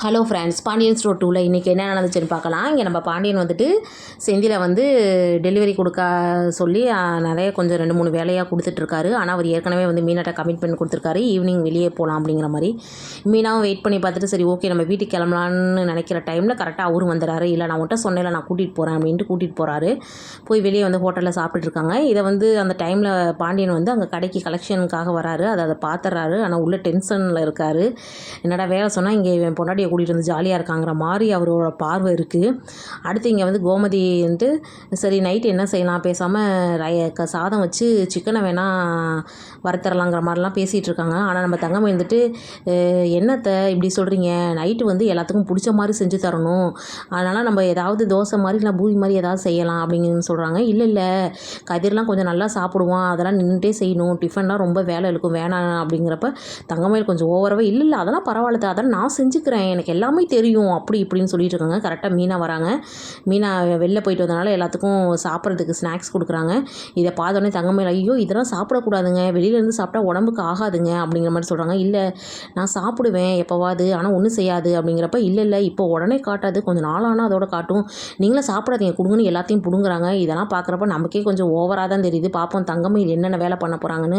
Hello friends, Pandian store 2ல் இன்றைக்கி என்ன நடந்துச்சுன்னு பார்க்கலாம். இங்கே நம்ம பாண்டியன் வந்துட்டு செந்தில வந்து டெலிவரி கொடுக்க சொல்லி நிறைய கொஞ்சம் 2-3 வேலையாக கொடுத்துட்ருக்காரு. ஆனால் அவர் ஏற்கனவே வந்து மீனாட்ட கமிட்மெண்ட் கொடுத்துருக்காரு, ஈவினிங் வெளியே போகலாம் அப்படிங்கிற மாதிரி. மீனாவும் வெயிட் பண்ணி பார்த்துட்டு சரி ஓகே நம்ம வீட்டுக்கு கிளம்பலான்னு நினைக்கிற டைமில் கரெக்டாக அவரும் வந்துடுறாரு. இல்லை நான் மட்டும் சொன்னேன் நான் கூட்டிகிட்டு போகிறேன் அப்படின்ட்டு கூட்டிகிட்டு போகிறாரு. போய் வெளியே வந்து ஹோட்டலில் சாப்பிட்டுருக்காங்க. இதை வந்து அந்த டைமில் பாண்டியன் வந்து அங்கே கடைக்கு கலெக்ஷனுக்காக வராரு. அதை பார்த்துறாரு. ஆனால் உள்ள டென்ஷனில் இருக்கார். என்னடா வேலை சொன்னால் இங்கே என் பொண்டாட்டியை கூட்டிகிட்டு வந்து ஜாலியாக இருக்காங்கிற மாதிரி அவரோட பார்வை இருக்குது. அடுத்து இங்கே வந்து கோமதி வந்து சரி நைட்டு என்ன செய்யலாம், பேசாமல் சாதம் வச்சு சிக்கனை வேணால் வறுத்தரலாங்கிற மாதிரிலாம் பேசிகிட்டு இருக்காங்க. ஆனால் நம்ம தங்கமணி வந்துட்டு என்னத்தை இப்படி சொல்கிறீங்க, நைட்டு வந்து எல்லாத்துக்கும் பிடிச்ச மாதிரி செஞ்சு தரணும், அதனால் நம்ம ஏதாவது தோசை மாதிரி இல்லை பூரி மாதிரி ஏதாவது செய்யலாம் அப்படிங்கன்னு சொல்கிறாங்க. இல்லை கதிர்லாம் கொஞ்சம் நல்லா சாப்பிடுவான், அதெல்லாம் நின்றுட்டே செய்யணும், டிஃபன்லாம் ரொம்ப வேலை இருக்கும் வேணாம் அப்படிங்கிறப்ப தங்கமயில் கொஞ்சம் ஓவராகவே இல்லை அதெல்லாம் பரவாயில்ல, அதெல்லாம் நான் செஞ்சுக்கிறேன், எனக்கு எல்லாமே தெரியும் அப்படி இப்படின்னு சொல்லிட்டு இருக்காங்க. கரெக்டாக மீனா வராங்க. மீனா வெளில போயிட்டு வந்தனால எல்லாத்துக்கும் சாப்பிட்றதுக்கு ஸ்நாக்ஸ் கொடுக்குறாங்க. இதை பார்த்தோன்னே தங்கமயில் ஐயோ இதெல்லாம் சாப்பிடக்கூடாதுங்க, வெளியிலேருந்து சாப்பிட்டா உடம்புக்கு ஆகாதுங்க அப்படிங்கிற மாதிரி சொல்கிறாங்க. இல்லை நான் சாப்பிடுவேன் எப்போவாது, ஆனால் ஒன்றும் செய்யாது அப்படிங்கிறப்ப இல்லை இப்போ உடனே காட்டாது, கொஞ்சம் நாளானால் அதோட காட்டும், நீங்களும் சாப்பிடாதீங்க கொடுங்கன்னு எல்லாத்தையும் பிடுங்குறாங்க. இதெல்லாம் பார்க்குறப்ப நமக்கே கொஞ்சம் ஓவராக தான் தெரியுது. பார்ப்போம் தங்கமயில் என்னென்ன வேலை பண்ண போகிறாங்கன்னு.